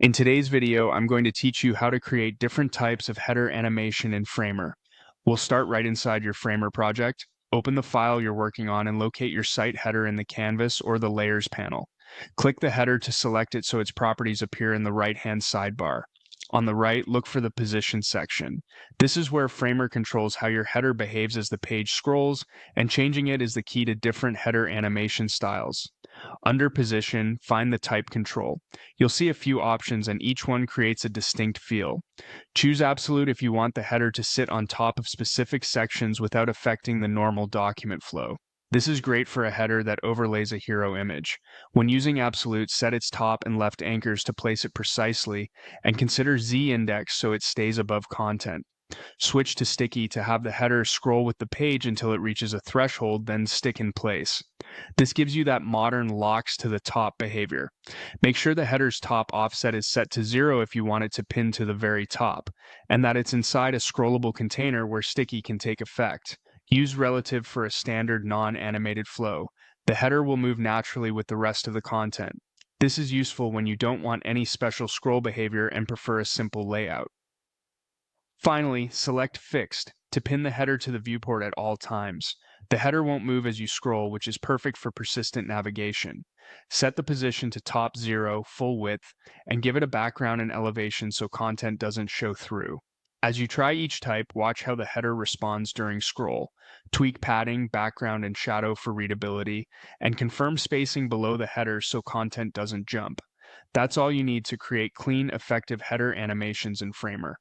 In today's video, I'm going to teach you how to create different types of header animation in Framer. We'll start right inside your Framer project. Open the file you're working on and locate your site header in the canvas or the layers panel. Click the header to select it so its properties appear in the right-hand sidebar. On the right, look for the position section. This is where Framer controls how your header behaves as the page scrolls, and changing it is the key to different header animation styles. Under Position, find the Type control. You'll see a few options and each one creates a distinct feel. Choose Absolute if you want the header to sit on top of specific sections without affecting the normal document flow. This is great for a header that overlays a hero image. When using Absolute, set its top and left anchors to place it precisely, and consider Z-index so it stays above content. Switch to Sticky to have the header scroll with the page until it reaches a threshold, then stick in place. This gives you that modern locks to the top behavior. Make sure the header's top offset is set to 0 if you want it to pin to the very top, and that it's inside a scrollable container where Sticky can take effect. Use Relative for a standard non-animated flow. The header will move naturally with the rest of the content. This is useful when you don't want any special scroll behavior and prefer a simple layout. Finally, select Fixed to pin the header to the viewport at all times. The header won't move as you scroll, which is perfect for persistent navigation. Set the position to top 0, full width, and give it a background and elevation so content doesn't show through. As you try each type, watch how the header responds during scroll. Tweak padding, background, and shadow for readability, and confirm spacing below the header so content doesn't jump. That's all you need to create clean, effective header animations in Framer.